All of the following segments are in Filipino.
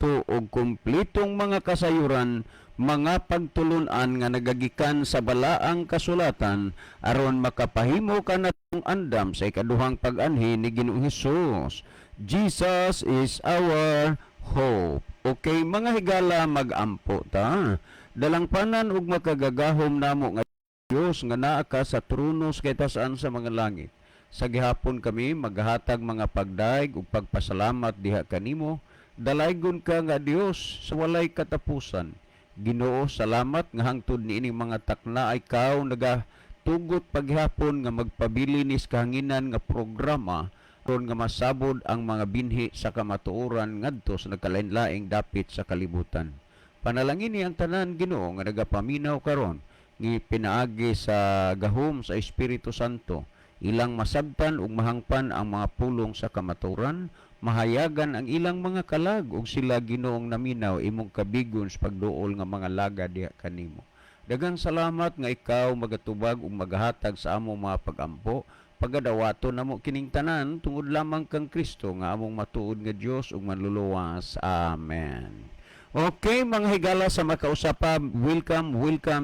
nato og kumpletong mga kasayuran, mga pagtulunan nga nagagikan sa balaang kasulatan aron makapahimo ka natong andam sa ikaduhang pag-anhi ni Ginoong Hesus. Jesus is our hope. Okay, mga higala, mag-ampo ta. Dalangpanan ug makagagahom namo nga Dios nga naa ka sa trono sa kitasan sa mga langit. Sa gihapon kami maghatag mga pagdaig ug pagpasalamat diha kanimo. Dalaygon ka nga Dios sa walay katapusan. Ginoo, salamat nga hangtod niining mga takna ay ikaw nagatugot paghapon nga magpabilinis kahanginan nga programa ron nga masabod ang mga binhi sa kamatuoran ngadto sa nagkalain-laing dapit sa kalibutan. Panalangin ni ang tanan Ginoo nga nagapaminaw karon nga pinaagi sa gahom sa Espiritu Santo, ilang masabtan ug mahangpan ang mga pulong sa kamatuoran, mahayagan ang ilang mga kalag ug sila Ginoong naminaw imong kabigon sa pagduol nga mga laga diha kanimo. Daghang salamat nga ikaw magatubag ug maghatag sa among mga pagampo, pagadawaton namo kining tanan tungod lamang kang Kristo nga among matuod nga Dios ug manluluwas. Amen. Okay, mga higala sa makausapa, welcome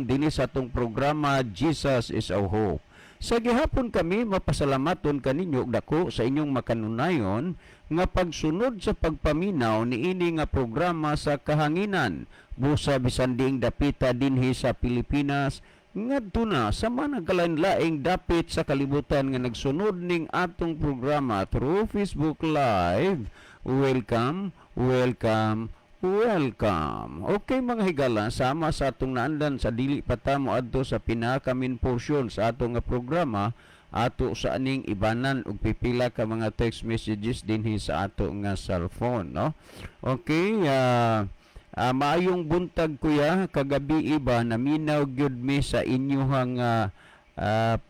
dinhi sa atong programa Jesus is our hope. Sa gihapon kami mapasalamaton kaninyo dako sa inyong makanunayon nga pagsunod sa pagpaminaw niini nga programa sa kahanginan busa bisan diing dapita dinhi sa Pilipinas ngadto na sa mga nagkalain-laing dapit sa kalibutan nga nagsunod ning atong programa through Facebook Live. Welcome. Okay, mga higala, sama sa atong naandan sa dili patamo adto sa pinakamin portion sa atong nga programa, ato sa aning ibanan og pipila ka mga text messages dinhi sa ato nga cellphone, no? Okay, maayong buntag kuya, kagabi iba naminaw gyud mi sa inyohang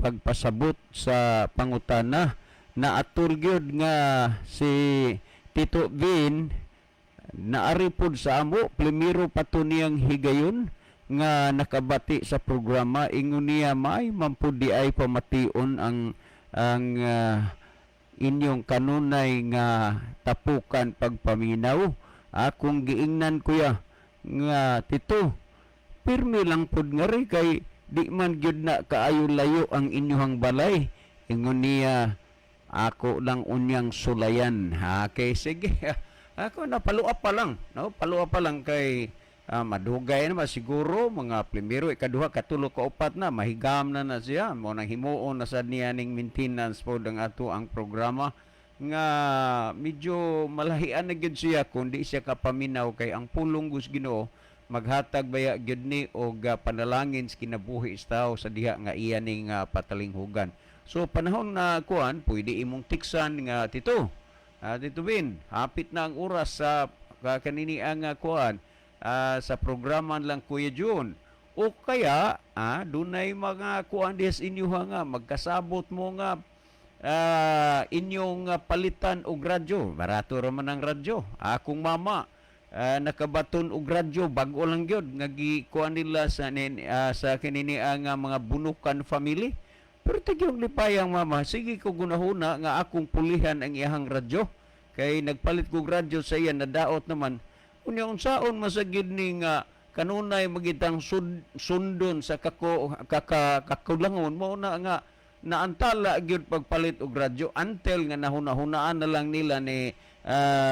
pagpasabot sa pangutana na atul gyud nga si Tito Vin naari pod sa amo primero pato niyang higayon nga nakabati sa programa, ingon niya may mampudi ay pamation ang inyong kanunay nga tapukan pagpaminaw. Akong giingnan kuya nga Tito, pirmi lang pod nga ri kay di man gyud na kaayo layo ang inyong balay. Ingon niya ako lang unyang sulayan. Okay, sige. Ako napaluap pa lang, no? Paluap pa lang kay madugay na siguro mga primero, ikaduha, katulo, kaupat na mahigam na siya. Mo nang himuon na sa niya ning maintenance po ang ato ang programa nga medyo malahian na gyud siya kundi siya kapaminaw kay ang pulong Gus Ginoo maghatag baya gyud ni og panalangin sa kinabuhi sa tao sa diha nga iya ning patalinghugan. So panahon na kuan pwede imong tiksan nga Tito. Tito Vin, hapit na ang oras sa kanini ang kuan sa programa lang Kuya June. O kaya, dunay mga kuan diha inyo nga magkasabot mo nga inyong palitan og radyo. Barato ra man ang radyo. Akong mama nakabaton og radyo bag-o lang gyud nga gikuan nila sa kanini ang mga bunukan family. Pero tagyong lipayang mama, sige ko gunahuna nga akong pulihan ang iyahang radyo. Kay nagpalit kong radyo sa iya, nadaot naman. Unya unsaon masagid ni nga kanunay magitang sundon sa kakulangon mo na nga naantala gyud pagpalit og radyo until nga nahuna-hunaan na lang nila ni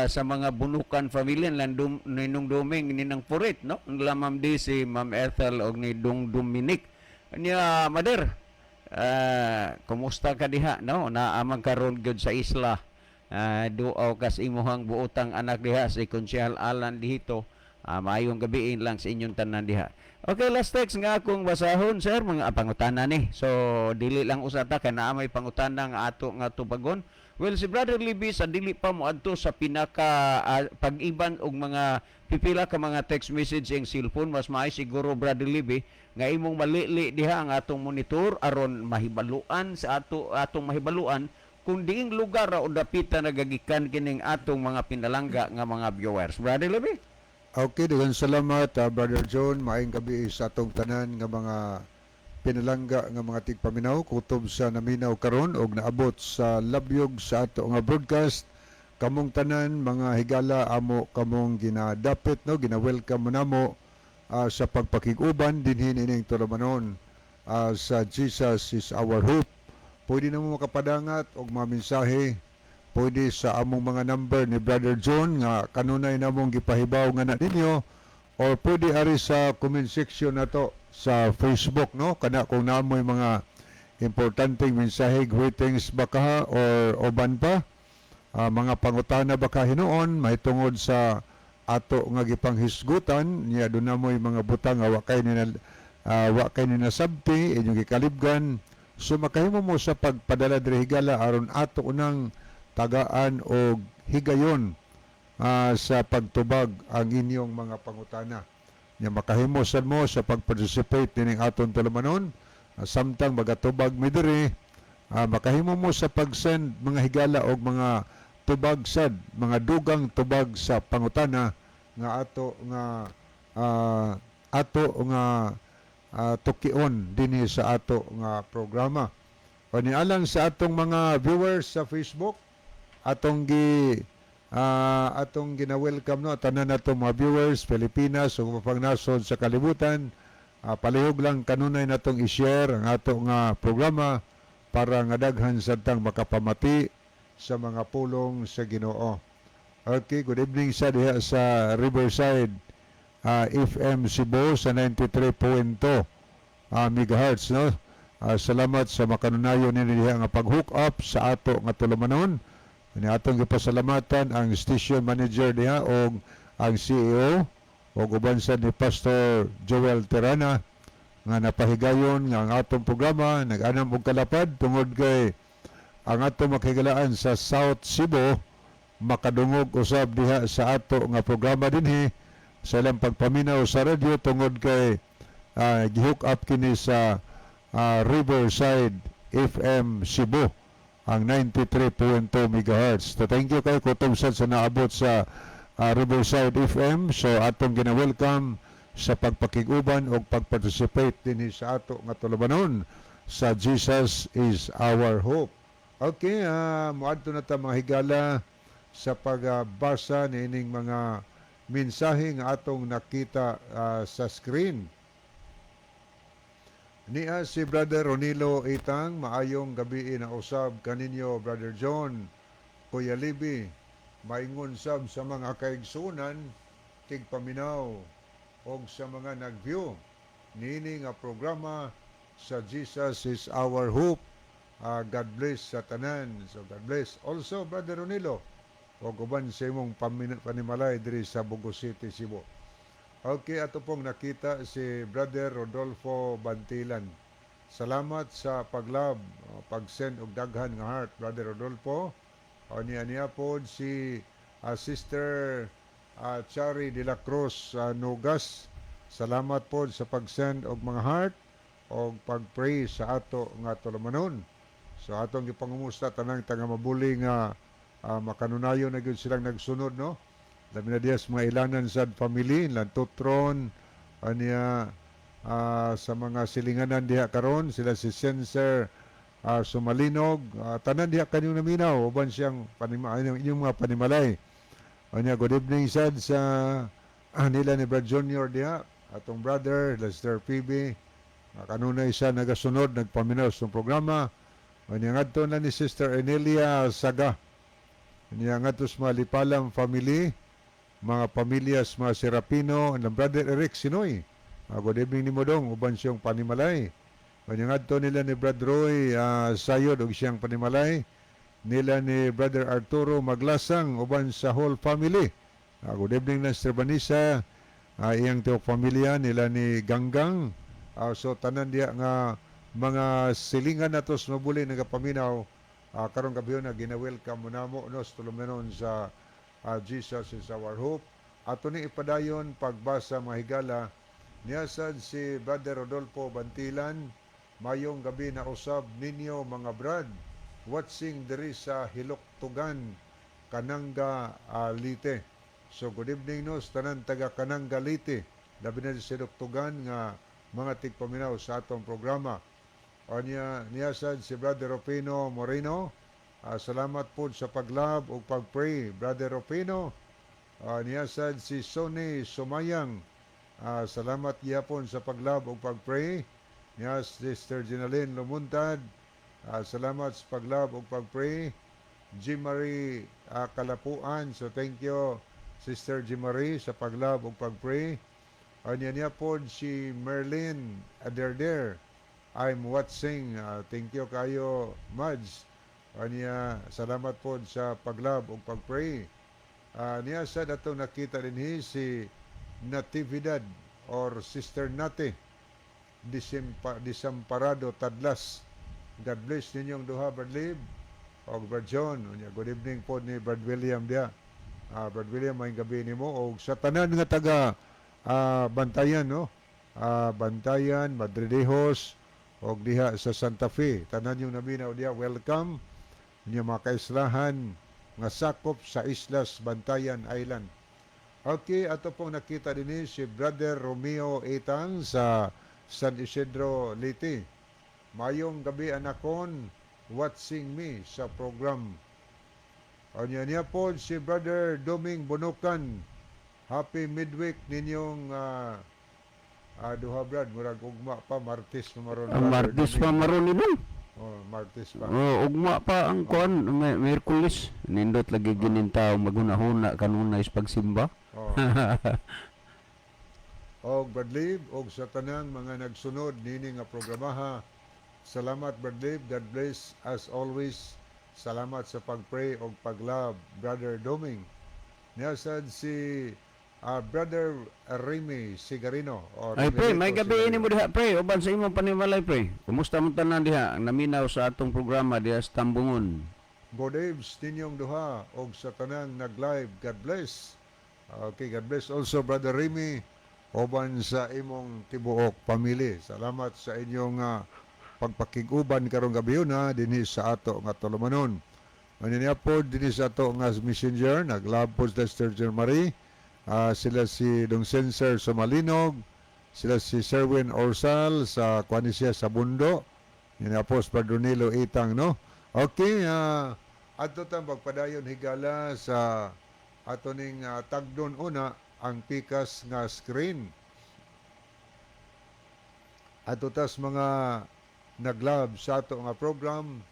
sa mga bunukan family lang ninong Doming ninang Purit, no? Lamam di si Ma'am Ethel og ni Dong Dominic. Nya Mader, kumusta ka diha, no? Naamang karon gyud sa isla. Duaw kas imuhang buotang anak diha si Konsyahal Alan dihito. Maayong gabiin lang sa inyong tanan diha. Okay, last text nga akong basahon, sir, mga pangutana ni. So dili lang usata kay naa may pangutana nga ato nga tubagon. Well, si Brother Libby sa dili pa mo adto sa pinaka pag-iban og mga pipila ka mga text message ang cellphone, mas maay siguro Brother Libby nga imong malili diha ang atong monitor aron mahibaluan sa atong mahibaluan kung diing lugar o dapita nagagikan kining atong mga pinalangga nga mga viewers. Brother Libby? Okay, daghang salamat Brother John. Maayong gabi sa atong tanan nga mga pinalangga nga mga tigpaminaw kutob sa naminaw karon og naabot sa labyog sa ato nga broadcast kamong tanan mga higala amo kamong ginadapit no, gina-welcome mo namo sa pagpakiguban dinhin ining tulumanon sa Jesus is our hope. Pwede na mo makapadangat og mga mensahe, pwede sa among mga number ni Brother John nga kanunay namong gipahibaw nga na ninyo, or pwede ari sa comment section nato sa Facebook no, kana kung naamoy mga importanteng mensahe, greetings baka or oban pa, mga pangutana baka hinuon mahitungod sa ato nga gipanghisgutan niya doon na mo'y mga butang nga wa kay ni nasabti inyong gikalibgan. So makahimo mo sa pagpadala diri higala aron ato unang tagaan og higayon sa pagtubag ang inyong mga pangutana. Nya makahimo sad mo sa pag-participate ning aton tulumanon, samtang magatubag mi diri, makahimo mo sa pag-send mga higala og mga tubag sad, mga dugang tubag sa pangutana nga ato nga tukion dinhi sa ato nga programa. O nialang sa atong mga viewers sa Facebook, atong gina-welcome no tanan natong mga viewers Pilipinas ug mapang nasod sa kalibutan. Palihog lang kanunay natong i-share ang ato nga programa para nga daghan sadtang makapamati sa mga pulong sa Ginoo. Okay, good evening sa diha sa Riverside FM Cebu sa 93.2 megahertz no. Salamat sa makanunayon ninyo diha nga pag-hook up sa ato nga tulumanon. Ni atong gipasalamatan ang station manager diha og ang CEO og uban sa ni Pastor Joel Terana nga napahigayon nga ang atong programa nag-anam og kalapad tungod kay ang ato makigalaan sa South Cebu makadungog usab diha sa ato nga programa dinhi sa ilang pagpaminaw sa radyo tungod kay gihook up kini sa Riverside FM Cebu ang 93.2 MHz. So thank you kay kutubsad sa naabot sa Riverside FM. So atong gina-welcome sa pagpakiguban o pagparticipate dinhi sa ato nga tulumanon sa Jesus is our hope. Okay, muadto na ta mga higala sa pagbasa niining mga mensahe nga atong nakita sa screen. Niya si Brother Ronilo Itang, maayong gabi na usab kaninyo Brother John, Kuya Libby, maingon sab sa mga kaigsunan, tigpaminaw, o sa mga nag-view. Niini nga programa sa Jesus is our hope. God bless sa tanan. So God bless. Also Brother Ronilo, o guban sa imong panimalay diri sa Bugos City, Cebu. Okay, ato pong nakita si Brother Rodolfo Bantilan. Salamat sa paglab, pag-send og daghan nga heart, Brother Rodolfo. O niya po si Sister Chari de la Cruz Nugas. Salamat po sa pag-send og mga heart o pag-pray sa ato nga tulumanon. So atong gipangumusta tanang tanga mabuli nga makanunayo na gyud silang nagsunod no. Dami na diya sa mga ilanan sa family, ilang tutron, aniya sa mga silinganan diha karon sila si Sensor Sumalinog, tanan diha kanyang naminaw, uban siyang inyong mga panimalay. Aniya, good evening sad sa nila ni Brad Junior diha, atong brother, Lester PB, kanunay siya nagasunod, nagpaminaw sa programa. Aniya ngadto na ni Sister Enelia Saga, aniya ngadto sa mga Lipalam family, mga pamilyas mga Serapino, and Brother Eric Sinoy. Good evening ni Modong, uban siyang panimalay. Manyangadto nila ni Brad Roy Sayod, og siyang panimalay. Nila ni Brother Arturo Maglasang, uban sa whole family. Good evening na Sister Vanessa, iyang tiwag pamilya, nila ni Ganggang. So tanan diya nga mga silingan na tos mabuli nagapaminaw. Karong gabi na gina-welcome mo namo no, sa tulumanon sa Jesus is our hope. Ato ni ipadayon pagbasa mga higala niya sad si Brother Rodolfo Bantilan. Mayong gabi na usab ninyo mga brad, watching diri sa Hiloktugan, Kananga Lite. So good evening no sa tanan taga Kananga Lite, labi na sa Hiloktugan nga mga tigpaminaw sa atong programa. O niya sad si Brother Rufino Moreno, Salamat po sa paglab o pagpray, Brother Rufino. Niya sad si Sonny Sumayang. Salamat gyapon sa paglab o pagpray. Niya Sister Ginaline Lumuntad. Salamat sa paglab o pagpray. Jim Marie Kalapuan. So thank you Sister Jim Marie sa paglab o pagpray. Niya po si Merlin Aderder. I'm watching. Thank you kayo, Mads. Niya, salamat po sa paglab o pagpray. Niya sa dato nakita din si Natividad or Sister Nati Disamparado Tadlas. God bless ninyong duha, Brad Lib o Brad John. Good evening po ni Brad William dia. Brad William, may gabi ni mo. O sa tanan nga taga Bantayan, no? Bantayan, Madridejos, o diha sa Santa Fe. Tanan yung naminaw diha, welcome. Niya mga kaislahan nga sakop sa Islas Bantayan Island. Okay, ato pong nakita din si Brother Romeo Etang sa San Isidro, Liti. Mayong gabi anakon, watching me sa program. Niya po si Brother Doming Bunukan. Happy midweek ninyong duha brad, murag ugma pa, Martes pa maron. Martes pa maron ni Martes pa. Ugma pa ang kuan, Miyerkules. Nindot lagi ginintaw maghuna-huna kanunay is pagsimba. Og Brad Lib, og sa tanang mga nagsunod nini nga programaha. Salamat Brad Lib, God bless as always. Salamat sa pagpray og paglab, Brother Doming. Nasad si Brother Remy Sigarino. Ay pre, may gabi ini mo diha pre, uban sa imong panimalay pre. Kumusta mo tanan diha ang naminaw sa atong programa diha sa Tambungon? Good eves ninyong duha og sa tanang nag-live. God bless. Okay, God bless also Brother Remy uban sa imong tibuok pamilya. Salamat sa inyong pagpakiguban karong gabi na dinhi sa ato nga tulumanon. Ano niya po dinhi sa ato nga messenger, nag-love po sa Sister Marie. Sila si Dong Sensor sa Malinog, sila si Sherwin Orsal sa Kwanisya sa Bundo, yun po sa Padronilo Itang, no? Okay, ato tang pagpadayon higala sa ato ning tagdon una ang pikas nga screen. Ato tas mga naglab sa ato nga program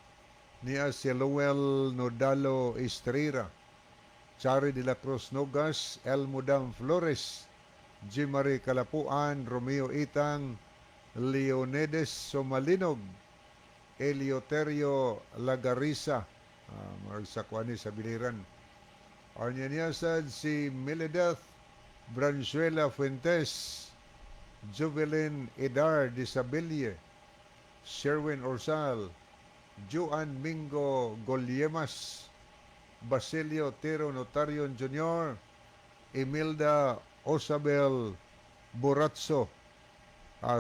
niya si Lowell Nodalo Estrera, Chari de la Cruz Nogas, Elmudam Flores, Jimari Kalapuan, Romeo Itang, Leonides Somalinog, Eleuterio Lagarisa, sa kuani sa biliran. Arnya niya sad si Melideth Branzuela Fuentes, Juvelin Edar Disabilie, Sherwin Orsal, Juan Mingo Golyemas, Basilio Tiro Notarion Jr., Imelda Osabel Buratso,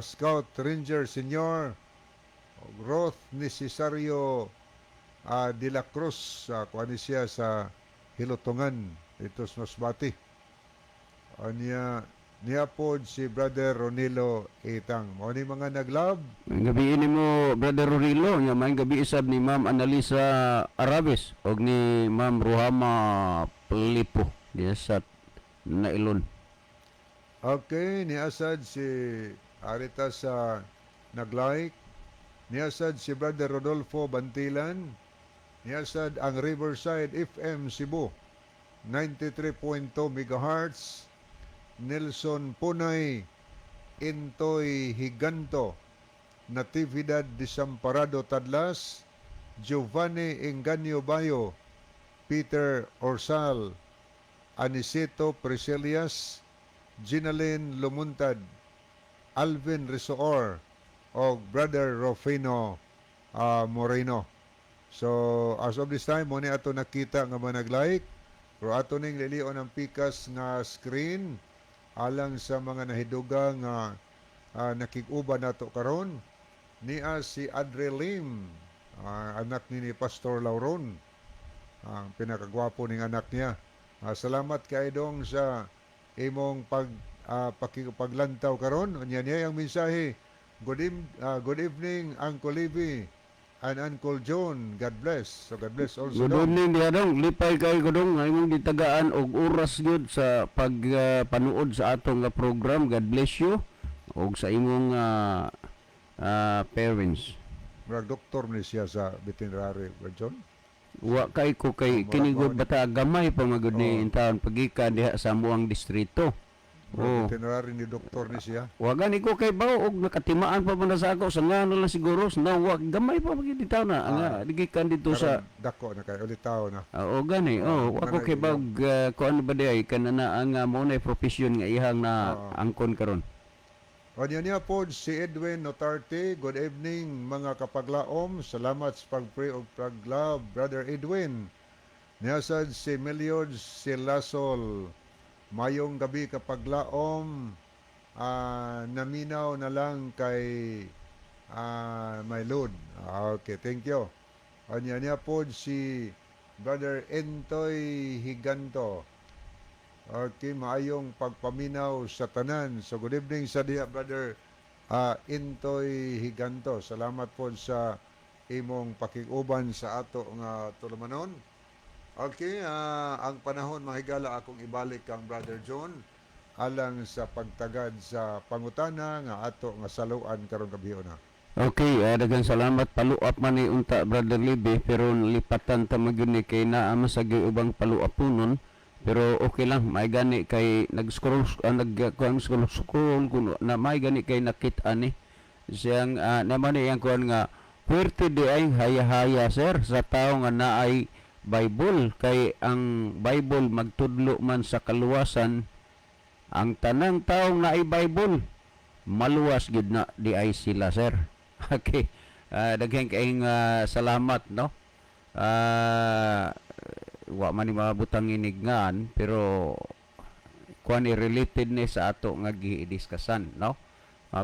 Scout Ranger Senior, Roth ni Cesario de la Cruz, kuani siya sa Hilotongan, ito sa Masbati. Niya po si Brother Ronilo Itang. Mo ni mga naglab. May gabi ini mo Brother Rurilo, nya may gabi isab ni Ma'am Analisa Arabes og ni Ma'am Ruhama Pelipo diya sa Nailon. Okay, niasad si Arita sa naglike. Niasad si Brother Rodolfo Bantilan. Niasad ang Riverside FM Cebu 93.2 MHz. Nelson Punay, Intoy Higanto, Natividad Disamparado Tadlas, Giovanni Enganyo Bayo, Peter Orsal, Anisito Preselias, Ginalyn Lumuntad, Alvin Risoor, o Brother Rufino Moreno. So, as of this time, muna ato nakita nga manag-like, pero ato ning lilion ang pikas nga screen, alang sa mga nahiduga nga nakig-uban nato karon niya si Adre Lim, anak ni Pastor Lauron, ang pinakagwapo ning anak niya. Salamat kay dong sa imong paglantaw karon. Unya niya ang mensahe. Good evening Uncle Libby and Uncle John. God bless. So God bless also Good dong. evening diha dong. Lipay kay ko dong nga imong gitagaan og oras gyud sa pagpanuod sa atong nga program. God bless you og sa imong parents. Murag doktor ni siya sa veterinary, Brother John. Wa kay ko kay Murag kinigod mao- bata gamay pa magud ni Oo. intawon pagikan diha sa amuang distrito. Murag Oh. veterinary ni doktor ni siya. Wa gani ko kay bawo og nakatimaan pa man sa ako sa ngano lang siguro na wa gamay pa magid intawon na nga digikan dito sa Karon dako na kay ulitaw na. o gani, ako kay bag kung ano ba di ay kanana ang mo na profession nga ihang na Oo. angkon karon. O niya po si Edwin Notarte. Good evening mga kapaglaom. Salamat sa pag-pray o pag-love, Brother Edwin. Niyasad si Meliod Silasol. Mayong gabi kapaglaom. Naminaw na lang kay my Lord. Okay, thank you. O niya po si Brother Entoy Higanto. Okay, maayong pagpaminaw sa tanan. So good evening sa diya, Brother Intoy Higanto. Salamat po sa imong pakiguban sa ato nga tulumanon. Okay, ang panahon mahigala akong ibalik kang Brother John alang sa pagtagad sa pangutana nga ato nga saluan karon gabi na. Okay, daghang salamat paluap man ni unta Brother Libby pero lipatan ta magyud ni kay naa masagi ubang paluaponon. Pero okay lang, may gani kay nag-scroll kuno na may gani kay nakita ni siyang naman iyang kuan nga puwerte di ay haya-haya sir sa tao nga naay Bible kay ang Bible magtudlo man sa kaluwasan ang tanang taong naay Bible maluwas gid na di ay sila sir. Okay. Daghang kaayong salamat no. Wa man ni mabutang inignan pero kuan related ni sa ato nga gi-discussan no.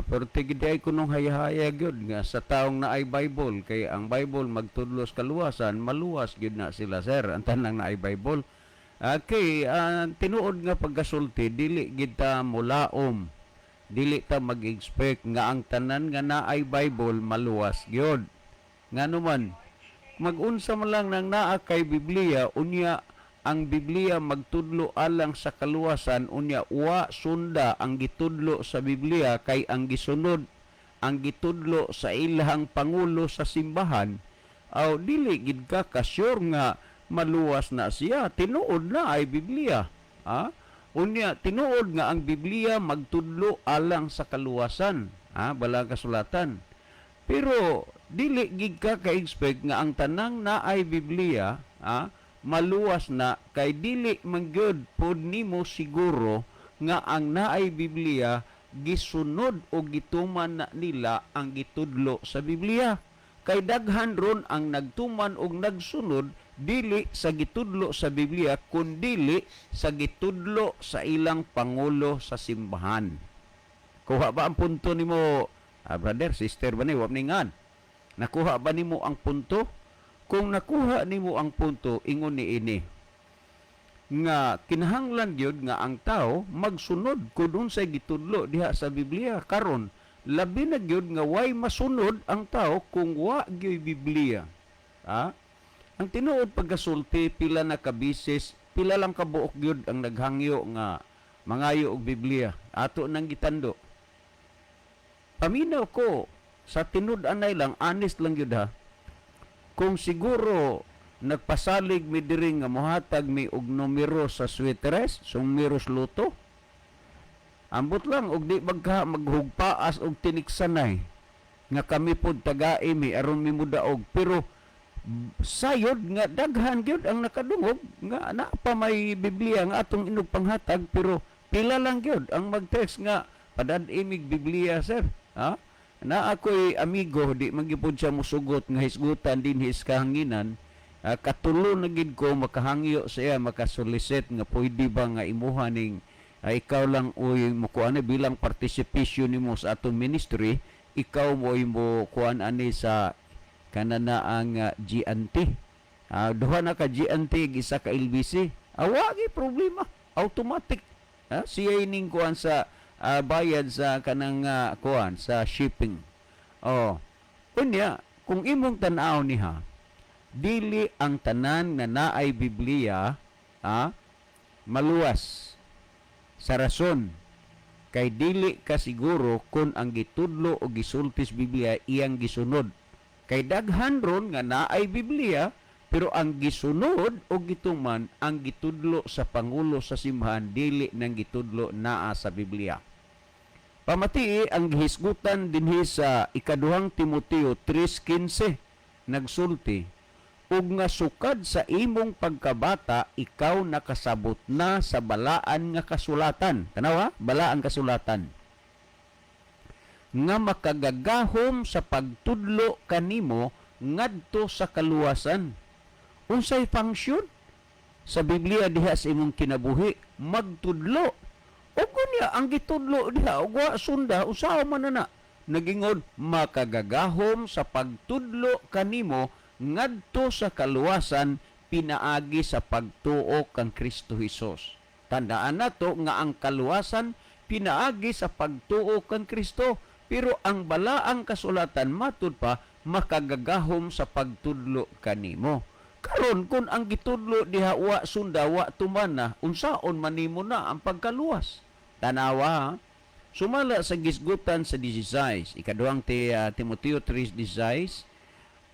Pero tigid ay kunong hayahaya gyud nga sa taong naay Bible kay ang Bible magtudlos kaluwasan maluwas gyud na sila sir ang tanang naay Bible. Okay, tinuod nga pagkasulti dili gid ta mulaom. Dili ta mag-expect nga ang tanan nga naay Bible maluwas gyud. Ngano man mag-unsa man lang nang naa kay Biblia unya ang Biblia magtudlo alang sa kaluwasan unya wa sunda ang gitudlo sa Biblia kay ang gisunod ang gitudlo sa ilahang pangulo sa simbahan aw dili gid ka sure nga maluwas na siya tinuod na ay Biblia unya tinuod nga ang Biblia magtudlo alang sa kaluwasan balang kasulatan pero dili gid ka ka-expect nga ang tanang naay Biblia maluwas na kay dili man gyud pod nimo siguro nga ang naay Biblia gisunod o gituman na nila ang gitudlo sa Biblia kay daghan ron ang nagtuman og nagsunod dili sa gitudlo sa Biblia kundi sa gitudlo sa ilang pangulo sa simbahan. Kuha ba ang punto nimo brother sister ba ni wa ningan? Nakuha ba nimo ang punto? Kung nakuha nimo ang punto, ingon ni ini nga kinahanglan gyud nga ang tao magsunod kun unsay gitudlo diha sa Biblia karon labi na gyud nga way masunod ang tao kung wa gyud Biblia. Ang tinuod pagkasulti pila na kabisis, pila lang kabuok gyud ang naghangyo nga mangayo og Biblia. Ato nang gitando. Paminaw ko sa tinud-anay lang, honest lang yun kung siguro nagpasalig mi diri nga mohatag mi og numero sa sweateres, sumiros luto, ambot lang og di magka maghugpaas og tiniksanay nga kami pod tagai mi aron mi mudaog pero sayod nga daghan gyud ang nakadungog nga ana pa may Biblia nga atong inog panghatag pero pila lang gyud ang mag-text nga padad-imig Biblia sir na ako'y amigo di magipod siya musugot nga hisgutan din his kahanginan katulo na gid ko makahangyo siya makasulisit nga pwede ba nga imuha ning ikaw lang uy mo kuan bilang participation nimo sa atong ministry ikaw mo kuan ani sa kanana ang GNT duha na ka GNT isa ka LBC wa gi problema automatic siya ning kuan sa bayad sa kanang kuan sa shipping. Unya kung imong tan-aw niha, dili ang tanan nga naay Biblia maluwas sa rason kay dili ka siguro kung ang gitudlo o gisultis Biblia iyang gisunod. Kay daghan ron nga naay Biblia pero ang gisunod o gituman ang gitudlo sa pangulo sa simbahan dili nang gitudlo naa sa Biblia. Pamati ang gihisgutan dinhi sa ikaduhang Timoteo 3:15 nagsulti, ug nga sukad sa imong pagkabata ikaw nakasabot na sa balaan nga kasulatan. Tanawa, balaan kasulatan. Nga makagagahom sa pagtudlo kanimo ngadto sa kaluwasan. Unsay function sa Biblia diha sa imong kinabuhi? Magtudlo. O kunya ang gitudlo diha ug wa sunda usaha man na nagingon makagagahom sa pagtudlo kanimo ngadto sa kaluwasan pinaagi sa pagtuo kang Kristo Hesus. Tandaan nato nga ang kaluwasan pinaagi sa pagtuo kang Kristo, pero ang balaang kasulatan matud pa makagagahom sa pagtudlo kanimo. Karon kun ang gitudlo diha wa sunda wa tumana, unsaon man nimo na ang pagkaluwas? Tanawa, sumala sa gisgutan sa 16, ikaduhang Timoteo 3:16,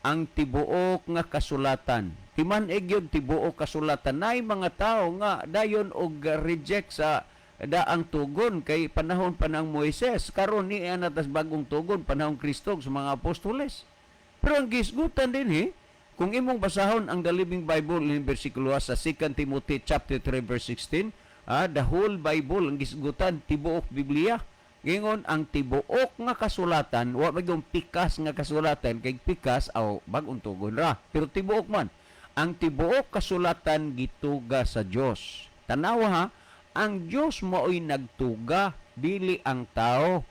ang tibuok nga kasulatan. Timan egyod tibuok kasulatan. Nay mga tao nga dayon og reject sa daang tugon kay panahon pa ng Moises. Karon ni anatas bagong tugon panahon Kristo sa mga apostoles. Pero ang gisgutan din kung imong basahon ang The Living Bible in bersikulo sa 2 Timothy chapter 3 verse 16, the whole Bible ang gisgutan tibuok Biblia. Gingon ang tibuok nga kasulatan, wa maging pikas nga kasulatan kay pikas aw bag-ong tugon ra. Pero tibuok man, ang tibuok kasulatan gituga sa Dios. Tanawa ha, ang Dios mao'y nagtuga, dili ang tao.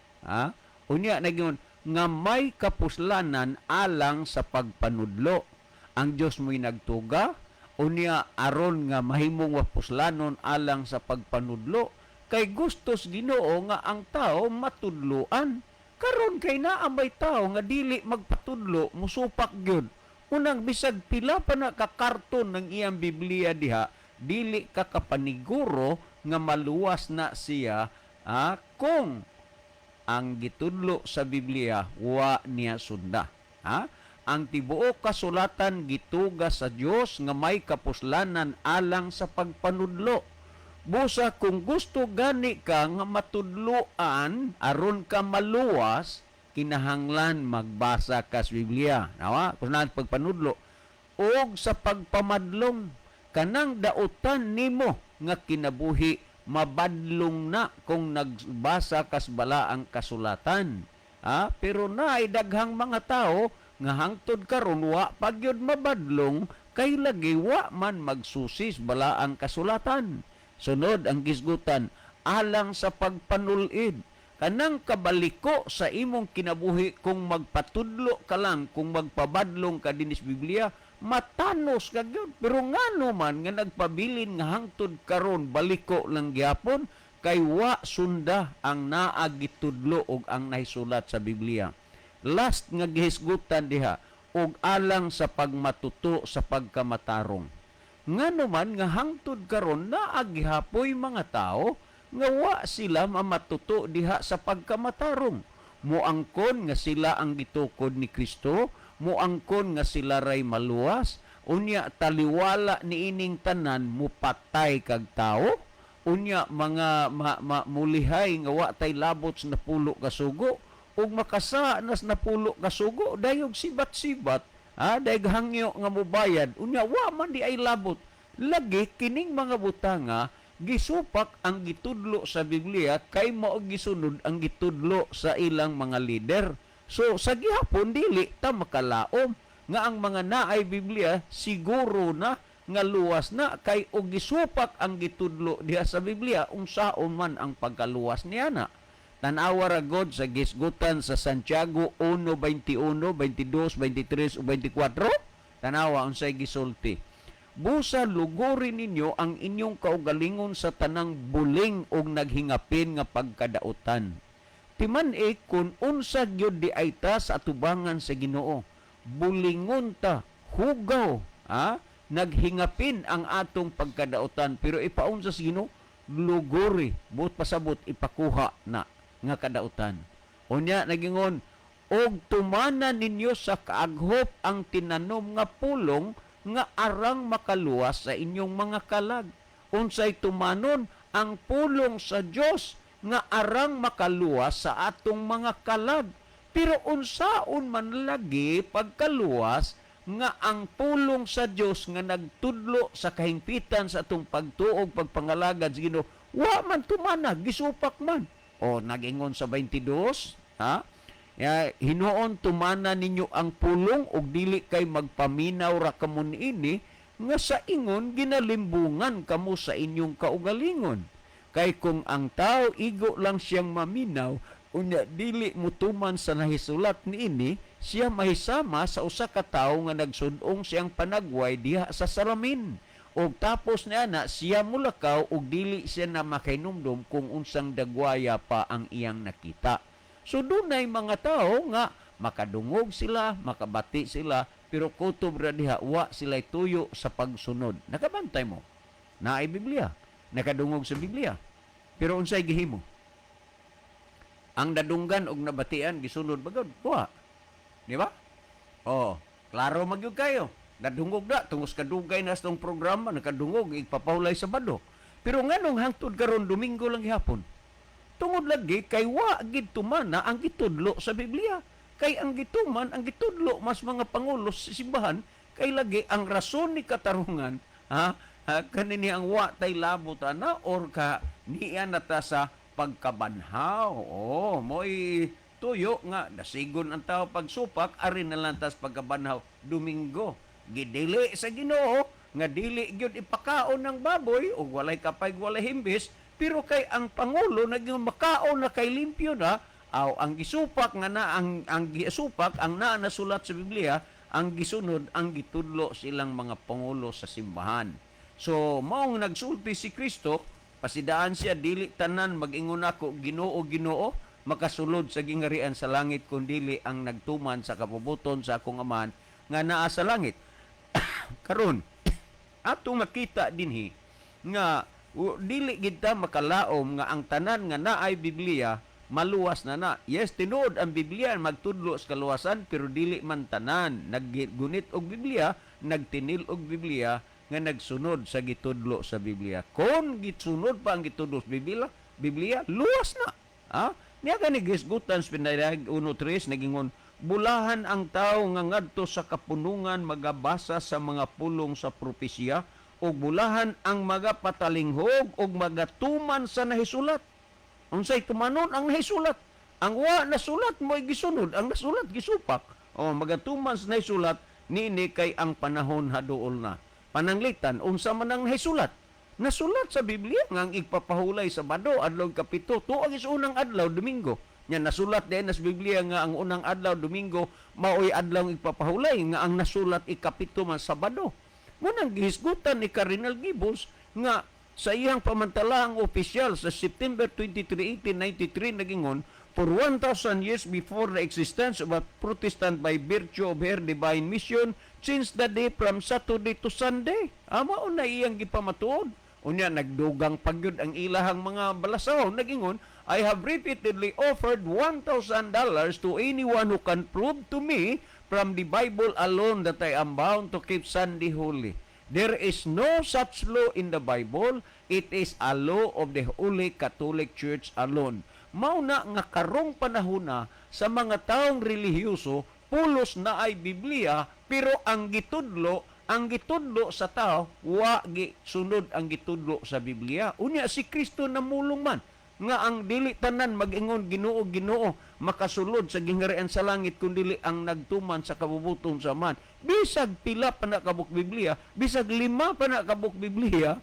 Unya nagingon nga may kapuslanan alang sa pagpanudlo. Ang Dios mo'y nagtuga, unya aron nga mahimong wapuslanon alang sa pagpanudlo. Kay gustos Ginoo nga ang tao matudloan. Karon kay naa may tao nga dili magpatudlo, musupak gyud. Unang bisag pila pa na kakarton ng iyang Biblia diha, dili ka kapaniguro nga maluwas na siya kung ang gitudlo sa Biblia wa niya sunda. Ang tibuok kasulatan gituga sa Dios nga may kapuslanan alang sa pagpanudlo. Busa kung gusto gani ka nga matudloan aron ka maluwas, kinahanglan magbasa ka sa Biblia. Nawa, kung nang pagpanudlo og sa pagpamadlong kanang dautan nimo nga kinabuhi mabadlong na kung nagbasa kas balaang kasulatan. Pero naay daghang mga tao nga hangtod karon wa pagyud mabadlong kay lagi wa man magsusis balaang kasulatan. Sunod ang gisgutan alang sa pagpanulid. Kanang kabaliko sa imong kinabuhi kung magpatudlo ka lang, kung magpabadlong ka dinis Biblia, matanos ka gyud. Pero ngano man nga nagpabilin nga hangtod karon baliko lang gyapon kay wa sunda ang naa gitudlo og ang nahisulat sa Biblia. Last nga gihisgutan diha og alang sa pagmatuto sa pagkamatarong. Ngano man nga hangtod karon naa gihapoy mga tao nga wa sila mamatuto diha sa pagkamatarong. Muangkon nga sila ang gitukod ni Kristo, muangkon nga sila ray maluwas, unya taliwala niining tanan mupatay kag tao, unya mga mulihay nga wa tay labot sa napulo ka sugo, ug makasa nas napulo ka sugo dayog sibat-sibat, dayeg hangyo nga mobayad, unya wa man di ay labot. Lagi kining mga butanga gisupak ang gitudlo sa Biblia kay mao gisunod ang gitudlo sa ilang mga leader. So sa gihapon dili ta makalaom nga ang mga naay Biblia siguro na nga luwas na kay og gisupak ang gitudlo diha sa Biblia unsaon man ang pagkaluwas niya na. Tanawa ra God sa gisgutan sa Santiago 1:21, 22, 23 ug 24. Tanawa unsay gisulti. Busa lugorin ninyo ang inyong kaugalingon sa tanang buling og naghingapin nga pagkadautan. Timan kung unsa gyud di ay ta sa atubangan sa Ginoo. bulingon ta, hugaw, naghingapin ang atong pagkadautan, pero ipaon sa sino? Luguri, buot pasabot ipakuha na nga kadautan. Unya nagingon, og tumana ninyo sa kaaghop ang tinanom nga pulong nga arang makaluwas sa inyong mga kalag. Unsay tumanon ang pulong sa Dios nga arang makaluwas sa atong mga kalag. Pero unsaon man lagi pagkaluwas nga ang pulong sa Dios nga nagtudlo sa kahimpitan sa atong pagtuog pagpangalagad sa Ginoo, wa man tumana, gisupak man. O nagingon sa 22, hinuon tumana ninyo ang pulong ug dili kay magpaminaw ra kamo niini nga sa ingon ginalimbungan kamo sa inyong kaugalingon. Kay kung ang tao igo lang siyang maminaw, unya dili mutuman sa nahisulat niini, siya mahisama sa usa ka tawo nga nagsud-ong siyang panagway diha sa salamin. Og tapos niya na siya mulakaw og dili siya na makainumdum kung unsang dagwaya pa ang iyang nakita. So dunay mga tao nga makadungog sila, makabati sila, pero kutob ra diha wa sila tuyo sa pagsunod. Nakabantay mo? Naay Biblia, nakadungog sa Biblia. Pero unsay gihimo? Ang nadunggan og nabatian gisunod bagod, wa. Di ba? Oh, klaro magyud kayo. Nadungog na, tungos kadugay na sa programa, nakadungog, ipapahulay sa bado. Pero nganong hangtod karon Domingo lang gihapon? Tungod lagi, kay wa gid tumana ang gitudlo sa Biblia. Kay ang gituman, ang gitudlo, mas mga pangulo sa simbahan, kay lagi ang rason ni katarungan, kanini ang wa tay labot ana, or ka niya nata sa pagkabanhaw. Mo'y tuyo nga, nasigon ang tao pagsupak, arin na lang tas pagkabanhaw, Domingo. Gidili sa Ginoo nga dili gyud ipakaon ng baboy o walay kapay walay himbis, pero kay ang pangulo naging makaon na kay limpyo na aw ang gisupak nga na ang gisupak ang naa nasulat sa Biblia, ang gisunod ang gitudlo silang mga pangulo sa simbahan. So maong nagsulti si Kristo, pasidaan siya dili tanan mag-ingon ako Ginoo Ginoo makasulod sa gingarian sa langit kundi ang nagtuman sa kapubuton sa akong Amahan nga naa sa langit. Karon atong makita dinhi nga dili gid ta makalaom nga ang tanan nga naay Biblia maluwas na. Yes, tinuod ang Biblia magtudlo sa kaluwasan, pero dili man tanan naggunit og Biblia, nagtinil og Biblia nga nagsunod sa gitudlo sa Biblia. Kung gitsunod pa ang gitudlo sa Biblia, luwas na. Niya gani gisgutan sa Pinayag 1:3 nagingon, bulahan ang tao nga ngadto sa kapunungan magabasa sa mga pulong sa propesya, o bulahan ang magapatalinghog o magatuman sa nahisulat. Unsay tumanon ang nahisulat? Ang wa nasulat mo gisunod, ang nasulat gisupak. O magatuman sa nahisulat, nini kay ang panahon haduol na. Pananglitan, unsa man ang nahisulat? Nasulat sa Biblia nga ang igpapahulay sa Bado, adlaw kapito, tuog is unang adlaw, Domingo. Nya nasulat din sa Biblia nga ang unang adlaw Domingo maoy adlaw ipapahulay nga ang nasulat ikapito man Sabado. Munang gihisgutan ni Cardinal Gibbons nga sa iyang pamantalaang opisyal sa September 23, 1893 nagingon, for 1,000 years before the existence of a Protestant by virtue of her divine mission, since the day from Saturday to Sunday. Mao na iyang gipamatuod. Unya nagdugang pagyud ang ilahang mga balasaw. Nagingon, I have repeatedly offered $1,000 to anyone who can prove to me from the Bible alone that I am bound to keep Sunday holy. There is no such law in the Bible. It is a law of the Holy Catholic Church alone. Mauna nga karong panahon na sa mga taong relihiyoso, pulos na ay Biblia, pero ang gitudlo sa tao, wa gisunod ang gitudlo sa Biblia. Unya si Kristo namulong man nga ang dili tanan mag-ingon Ginoo Ginoo makasulod sa gingarian sa langit kundi ang nagtuman sa kabubuton sa man. Bisag pila pa na kabuk Biblia, bisag 5 pa na kabuk Biblia,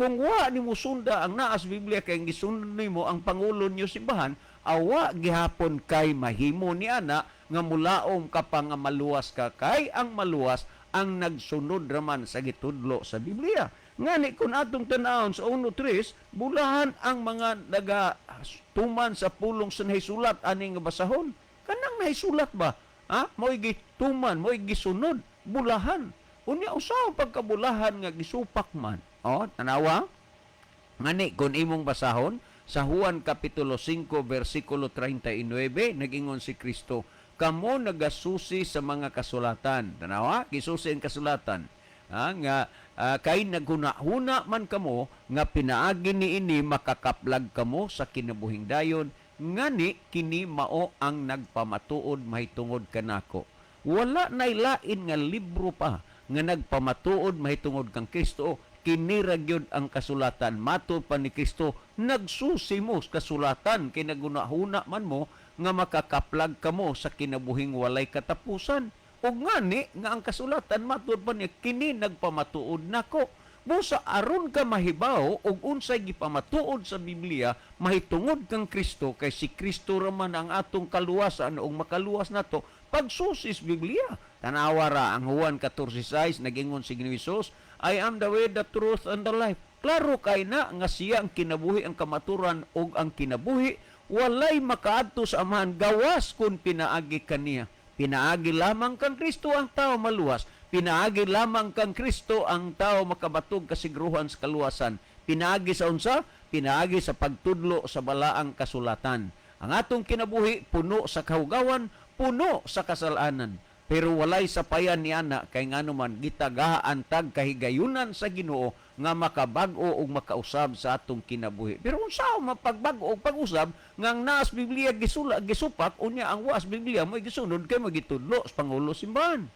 kung wa nimo sunda ang naas Biblia kay gisunod nimo ang pangulo niyo simbahan, awa gihapon kay mahimo ni ana nga mulaom ka pa nga maluwas ka, kay ang maluwas ang nagsunod raman sa gitudlo sa Biblia. Ngani kung atong tanawon sa 1:3, bulahan ang mga nagatuman sa pulong sa nahisulat ani nga basahon. Kanang nahisulat ba? Mo'y gituman, mo'y gisunod, bulahan. Unya usaw pagkabulahan nga gisupak man. Tanawa? Ngani kung imong basahon sa Juan kapitulo 5 versikulo 39 nagingon si Kristo, kamo nagasusi sa mga kasulatan. Tanawa, gisusi ang kasulatan. Nga kay naghuna-huna man kamo nga pinaagi niini makakaplag kamo sa kinabuhing dayon, ngani kini mao ang nagpamatuod mahitungod kanako. Wala nay lain nga libro pa nga nagpamatuod mahitungod kang Kristo, kini ra gyud ang kasulatan. Matud pa ni Kristo, nagsusi mo sa kasulatan kay naghuna-huna man mo nga makakaplag kamo sa kinabuhing walay katapusan. O ngani nga ang kasulatan matud pa niya, kini nagpamatuod nako. Busa aron ka mahibaw og unsay gipamatuod sa Biblia mahitungod kang Kristo, kay si Kristo raman ang atong kaluwasan og makaluwas nato pagsusis Biblia. Tanawa ra ang Juan 14:6 nagingon si Hesus, I am the way, the truth, and the life. Klaro kay na nga siya ang kinabuhi, ang kamaturan og ang kinabuhi. Walay makaadto sa Amahan gawas kun pinaagi kaniya. Pinaagi lamang kang Kristo ang tao maluwas. Pinaagi lamang kang Kristo ang tao makabatog kasigruhan sa kaluwasan. Pinaagi sa unsa? Pinaagi sa pagtudlo sa balaang kasulatan. Ang atong kinabuhi puno sa kahugawan, puno sa kasalanan. Pero walay sapayan ni ana kay ngano man gitagahaan tag kahigayunan sa Ginoo nga makabag-o ug makausab sa atong kinabuhi. Pero unsa mapagbago og pag-usab nga ang naas Biblia gisupak unya ang was Biblia mo gisunod kay magitudlo sa pangulo simbahan.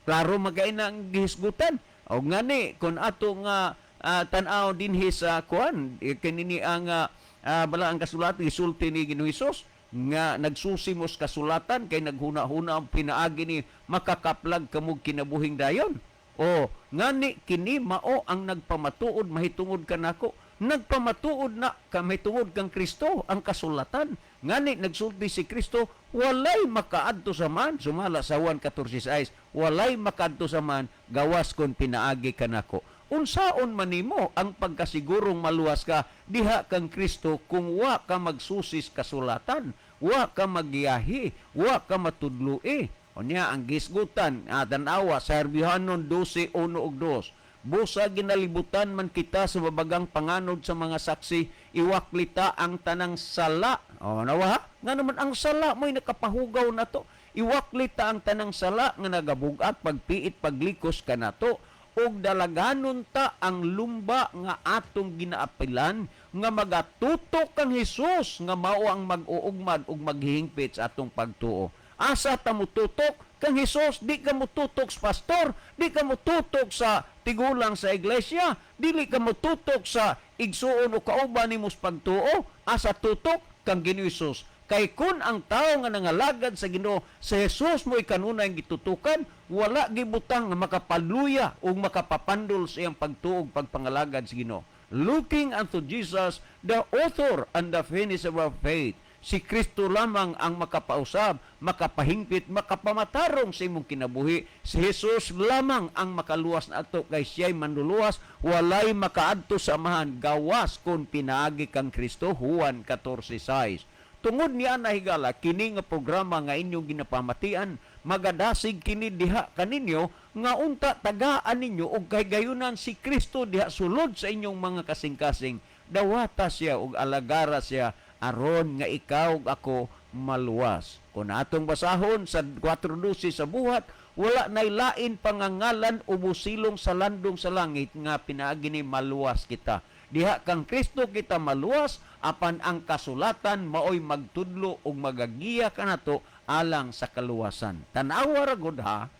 Klaro magaina ang gihisgutan. O ngani kun ato nga tan-aw dinhi sa kuan kanini ang balaang kasulatan gisulti ni Ginoong Hesus nga nagsusimos kasulatan kay naghuna-huna ang pinaagi ni makakaplag kamog kinabuhing dayon. O ngani kini mao ang nagpamatuod mahitungod kanako. Nagpamatuod na mahitungod kang Kristo ang kasulatan. Ngani nagsulti si Kristo, walay makaadto sa man, sumala sa Juan 14:6, walay makaadto sa man gawas kon pinaagi kanako. Unsaon man nimo ang pagkasigurong maluwas ka diha kang Kristo kung wa ka magsusis kasulatan, wa ka magyahi, wa ka matudloi. Unya ang gisgutan tanawa sa Herbihanon 12:1 ug 2. Busa ginalibutan man kita sa babagang panganod sa mga saksi, iwaklita ang tanang sala. Nawa? Nga naman ang sala mo'y nakapahugaw na to. Iwaklita ang tanang sala nga nagabugat pagpiit paglikos ka na to. Og dalaganon ta ang lumba nga atong ginaapilan nga magatutok kang Hesus nga mao ang mag-uugmad ug maghihingpit sa atong pagtuo. Asa ta mututok kang Hesus? Di ka mututok sa pastor, di ka mututok sa tigulang sa iglesia, dili ka mututok sa igsuon o kauban nimo sa pagtuo. Asa tutok kang Ginoong Hesus? Kay kun ang tao nga nangalagad sa Ginoo, sa Hesus mo kanunay gitutukan, wala gibutang nga makapaluya o makapapandol sa iyang pagtuog pagpangalagad sa Ginoo. Looking unto Jesus, the author and the finisher of our faith. Si Kristo lamang ang makapausab, makapahingpit, makapamatarong sa imong kinabuhi. Si Jesus lamang ang makaluwas na ato kay siya'y manluluwas, walay makaadto sa Amahan gawas kung pinaagi kang Kristo. Juan 14:6. Tungod niya na higala, kini nga programa nga inyong ginapamatian, magadasig kini diha kaninyo, nga unta tagaan ninyo og kahigayunan si Kristo diha sulod sa inyong mga kasing-kasing. Dawata siya og alagara siya, aron nga ikaw ug ako maluwas. Kung atong basahon sa 4:12 sa buhat, wala nay lain pangangalan o busilong sa landong sa langit nga pinaagi ni maluwas kita. Diha kang Kristo kita maluwas, apan ang kasulatan maoy magtudlo ug magagiya kanato alang sa kaluwasan. Tanawa ra gud ha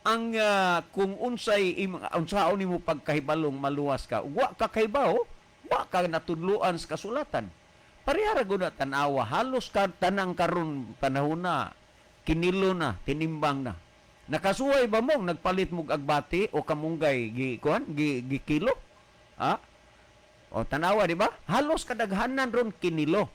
ang kung unsaon nimo pagkahibalong maluwas ka, wa ka kahibaw, wa ka natudloan sa kasulatan. Parehara gud na tanawa, halos ka tanang karon panahon na kinilo na, tinimbang na. Nakasuway ba mo nagpalit mo agbati o kamunggay gi kilo? O tanawa di ba? Halos kadaghanan ron kinilo.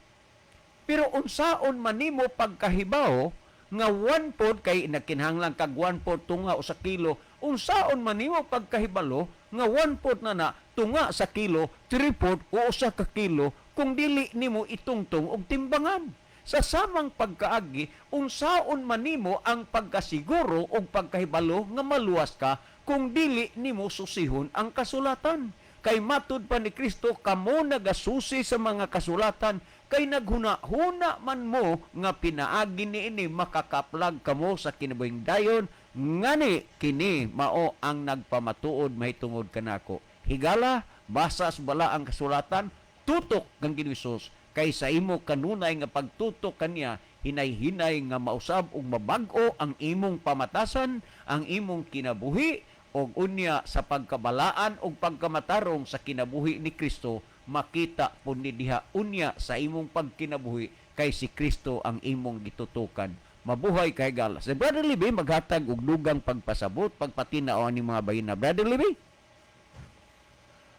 Pero unsaon man nimo pagkahibaw nga 1 pod kay nakinahanglan kag 1 pod tunga o sa kilo, unsaon man nimo pagkahibalo nga 1 pod na tunga sa kilo, 3 pod o usa ka kilo kung dili nimo itungtong og timbangan. sa samang pagkaagi unsaon man nimo ang pagkasiguro o pagkahibalo nga maluwas ka kung dili nimo susihon ang kasulatan. Kay matud pa ni Kristo, kamo nagasusi sa mga kasulatan, kay naghuna-huna man mo nga pinaagi niini makakaplag kamo sa kinabuhing dayon, ngani kini mao ang nagpamatuod mahitungod kanako. Higala, basa sa bala ang kasulatan, tutok kang Ginoong kay sa imo kanunay nga pagtutok kaniya, hinay-hinay nga mausab ug mabag-o ang imong pamatasan, ang imong kinabuhi, og unya sa pagkabalaan ug pagkamatarong sa kinabuhi ni Kristo, makita po ni diha unya sa imong pagkinabuhi kay si Kristo ang imong gitutukan. Mabuhay kay gala. Si Brother Libby maghatag og dugang pagpasabot, pagpatinao ni mga bayina. Brother Libby?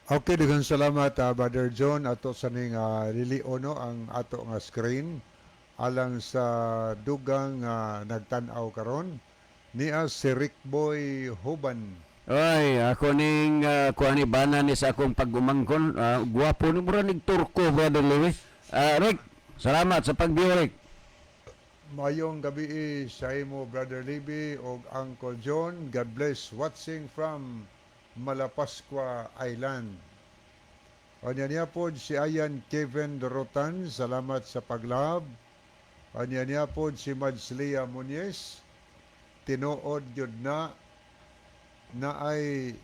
Okay, daghang salamat Brother John ato sa ning liliono ang ato nga screen alang sa dugang nagtan-aw karon niya si Rick Boy Huban. Ay, ako ning kuani bana ni sa akong pagumangkon. Guwapo ni mura nig Turko, Brother Libby. Rick, salamat sa pagbiyo, Rick. Mayong gabi sa imo Brother Libby og Uncle John. God bless watching from Malapascua Island. Anya niya po si Ayan Kevin Dorotan, salamat sa paglab. Anya niya po si Madslia Muñez, tinuod yun na ay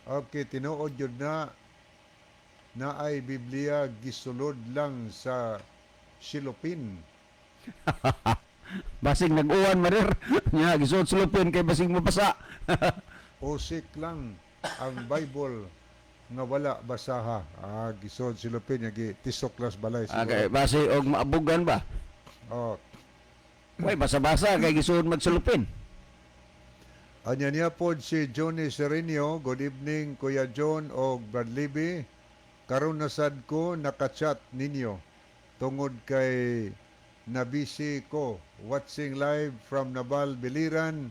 okay, tinuod yun na ay Biblia gisulod lang sa silupin. Basing nag-uwan marir. Nya gisod sulupin kay basing mapasa. Usik lang ang Bible nga wala basaha. Gisod silupin nga tisoklas balay Okay, siguro. base og maabugan ba? Oh, Way basa-basa kay gisud magsulupin. anya niya po si Johnny Serenio. Good evening Kuya John o Brad Libby. Karon nasad ko nakachat ninyo tungod kay nabisi ko watching live from Nabal Biliran.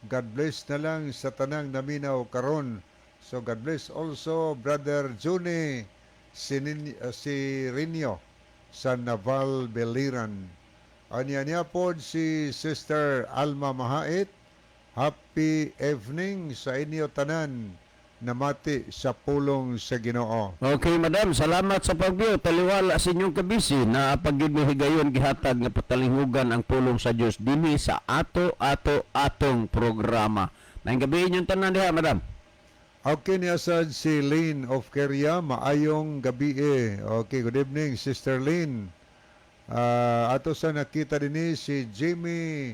God bless na lang sa tanang naminaw karon. So God bless also Brother Johnny Serenio sa Naval Biliran. Anya niya po si Sister Alma Mahait. Happy evening sa inyo tanan namati sa pulong sa Ginoo. Okay, madam, salamat sa pagbiyo. Taliwala sa inyong kabisi na pagyud mo higayon gihatag nga patalingugan ang pulong sa Dios dinhi sa atong programa. Maayong gabi inyong tanan diha, madam. Okay, niya sad si Lynn of Keria. Maayong gabi Okay, good evening, Sister Lynn. Ato sa nakita din si Jimmy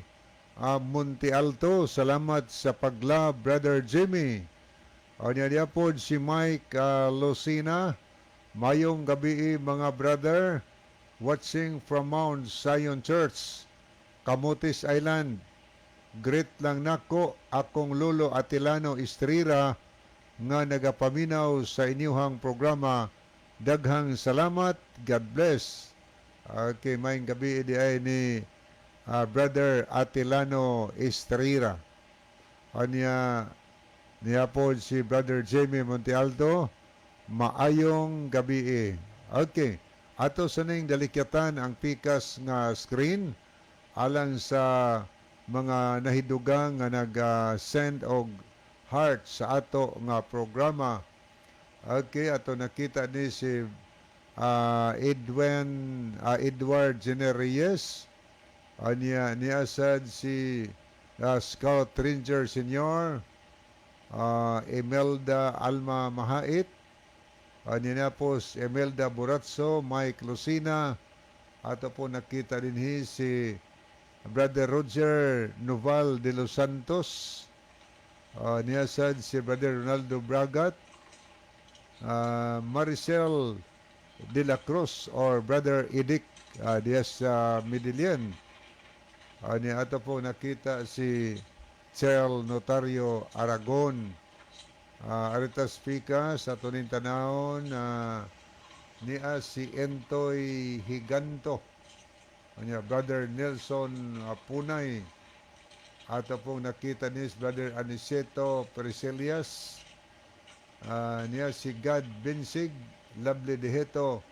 Monte Alto. Salamat sa pagla, Brother Jimmy. Niya po si Mike Lucina. Mayong gabi mga brother. Watching from Mount Zion Church, Camotes Island. Great lang nako akong lolo Atilano Estrira nga nagapaminaw sa inyuhang programa. Daghang salamat. God bless. Okay, mayong gabi di ay ni Brother Atilano Estrira. Niya po si Brother Jamie Montealdo. Maayong gabi. Okay. Ato sa ning dalikyatan ang pikas nga screen alang sa mga nahidugang nga nag-send og heart sa ato nga programa. Okay, ato nakita ni si Edward Genereyes. Niya sad si Scout Ranger Senior. Imelda Alma Mahait. Niya po si Imelda Buratso, Mike Lucina. Ato po nakita din si Brother Roger Noval de los Santos. Niya sad si Brother Ronaldo Bragat. Maricel de la Cruz or Brother Edic Diaz Medellin. Niya ato po nakita si Cheryl Notario Aragon. Aritas Pika sa tuning tanahon niya si Entoy Higanto. Brother Nelson Punay. Ato pong nakita ni Brother Aniceto Preselias. Niya si God Binsig, Lovely Deheto,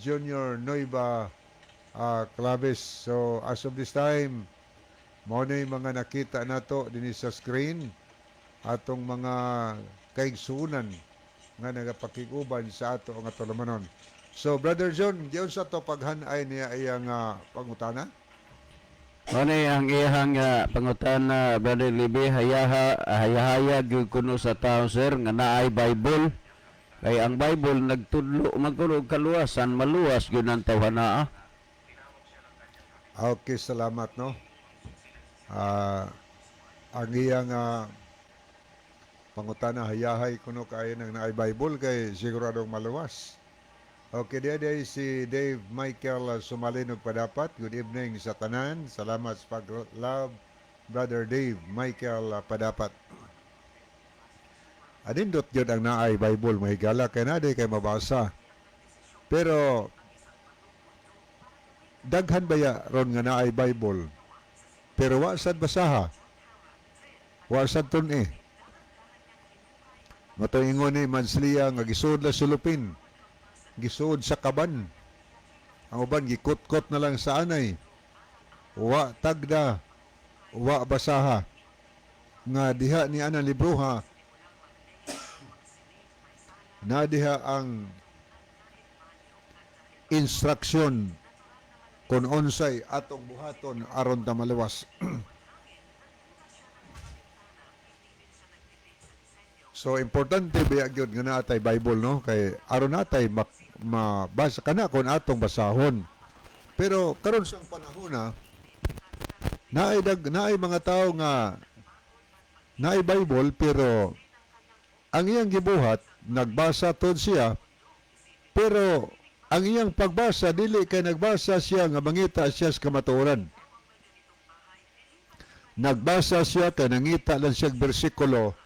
Junior Noiva Claves. So as of this time, mao na yung mga nakita nato din sa screen atong mga kaigsunan nga nagapakiguban sa ato nga tulumanon. So Brother John, diyon sa to paghanay niya iyang pangutana. Ano ang iyang pangutana, Brother Libby, hayahaya gyud kuno sa tao, sir, nga naay Bible. Kay ang Bible nagtudlo magtulog kaluwasan, maluwas gyud ang tawhanaa. Okay, salamat no. Ang iyang pangutana hayahay kuno kay nang naay Bible kay siguradong maluwas. Okay, dia si Dave Michael Sumalinog Padapat. Good evening sa tanan. Salamat sa pag-love, Brother Dave Michael Padapat. Adindot yun ang naay Bible, mahigala kay na kay mabasa. Pero, daghan baya ron nga naay Bible. Pero wasad basaha. Wasad tun eh. Matuingon ni Mansliya nga gisud la sulupin. Gisud sa kaban. Ang uban gikot-kot na lang sa anay. Wa tagda, wa basaha. Nga diha ni ana libruha. Na diha ang instruksyon kung unsay atong buhaton aron ta maluwas. So importante ba gyud nga naatay Bible no kay aron natay mabasa kana kon atong basahon. Pero karon sa panahon naay mga tao nga naay Bible pero ang iyang gibuhat nagbasa tod siya pero ang iyang pagbasa dili kay nagbasa siya nga mangita siya sa kamatuoran. Nagbasa siya kay nangita lang siya bersikulo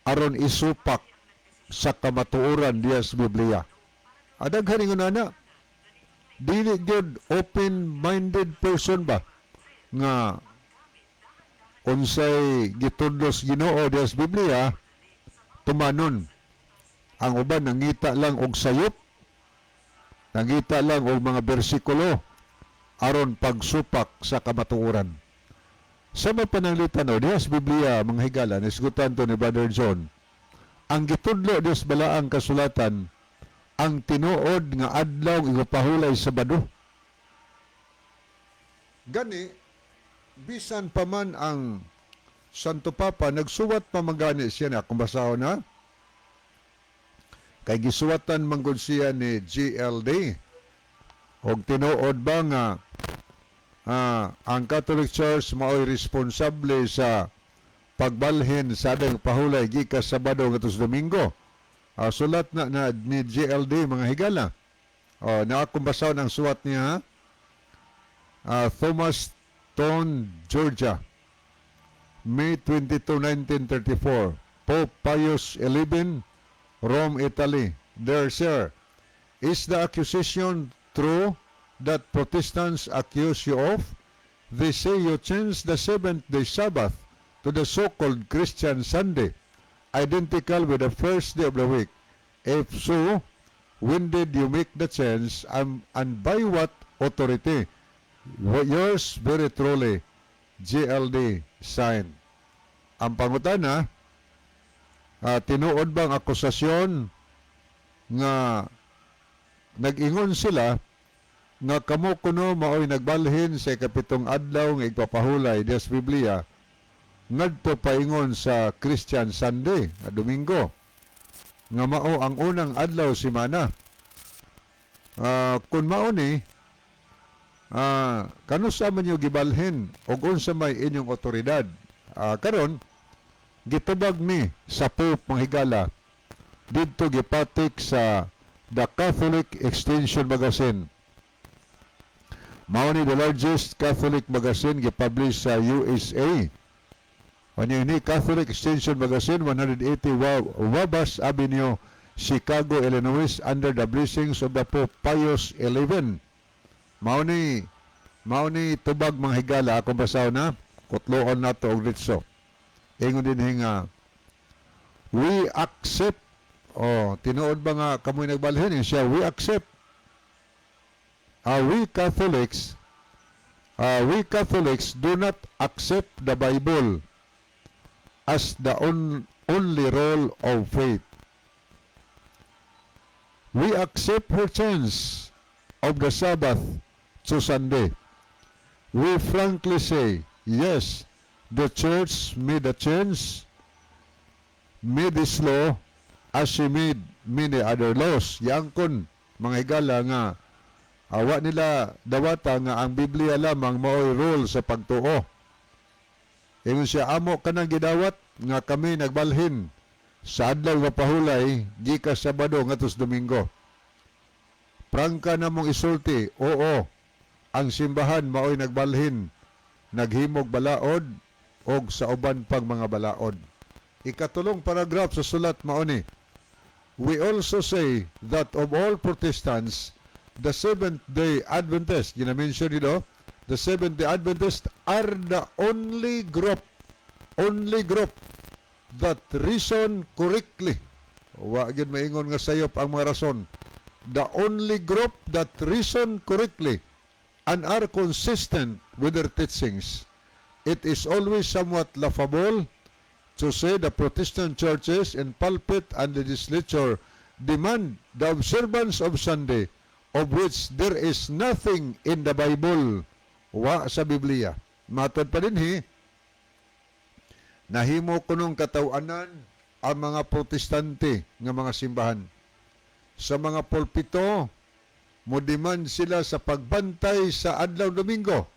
aron isupak sa kamatuoran diya sa Biblia. Adaghan ingon ana. Dili gyud open-minded person ba nga unsay gitudlos Ginoo diya sa Biblia tumanon. Ang uban nangita lang og sayop, nangita lang og mga bersikulo aron pagsupak sa kamatuoran. Sa may pananglitan diya sa Biblia, mga higala, nisgutan to ni Brother John, ang gitudlo diya sa balaang kasulatan, ang tinuod nga adlaw igapahulay sa Sabado. Gani, bisan pa man ang Santo Papa, nagsuwat pa magani siya na, kung basahon na, kay gisuwatan manggod siya ni GLD, og tinuod ba nga ang Catholic Church mao'y responsable sa pagbalhin sa adang pahulay gikas Sabado ngadto sa Domingo. Sulat na ni GLD mga higala. Na akong basahon ang suwat niya Thomas Stone, Georgia. May 22, 1934. Pope Pius XI, Rome, Italy. Dear Sir, is the accusation true that Protestants accuse you of? They say you changed the seventh-day Sabbath to the so-called Christian Sunday, identical with the first day of the week. If so, when did you make the change and by what authority? Yours very truly, GLD, sign. Ang pangutana, tinuod bang akusasyon nga nag-ingon sila nga kamo kuno mao'y nagbalhin sa ikapitong adlaw nga igpapahulay diya sa Biblia ngadto paingon sa Christian Sunday, Domingo, nga mao ang unang adlaw simana. Kung mao ni kanusa man niyo gibalhin og unsa may inyong otoridad. Karon gitubag ni sa Pope manghigala didto gipatik sa The Catholic Extension Magazine. Mao ni the largest Catholic magazine gipublish sa USA. Ano ni Catholic Extension Magazine, 180 Wabash Avenue, Chicago, Illinois, under the blessings of the Pope Pius XI. Mao ni tubag mga higala akong basaw na kutloon nato og ditso. Ingon din hinga, we accept, tinuod ba nga kamoy nagbalhin siya, we accept we Catholics do not accept the Bible as the only role of faith. We accept her change of the Sabbath to Sunday. We frankly say, yes, the church made a change, made this law as she made many other laws. Yang kon, mga higala nga, awa nila dawata nga ang Biblia lamang mao'y rule sa pagtuo. Ingon siya, amo ka nang gidawat nga kami nagbalhin sa adlaw nga pahulay, gika Sabado ngatos Domingo. Prangka na mong isulti, oo, ang simbahan mao'y nagbalhin, naghimog balaod, og sa uban pang mga balaod. Ikatulong paragraph sa sulat maoni. We also say that of all Protestants, the Seventh-day Adventists, ginamention dito, the Seventh-day Adventists are the only group that reason correctly. Wa gyud maingon nga sayop ang mga rason. The only group that reason correctly and are consistent with their teachings. It is always somewhat laughable to say the Protestant churches in pulpit and legislature demand the observance of Sunday, of which there is nothing in the Bible. Wa sa Biblia. Matod pa dinhi, nahimo kunong katawanan ang mga protestante nga mga simbahan. Sa mga pulpito, mo demand sila sa pagbantay sa adlaw Domingo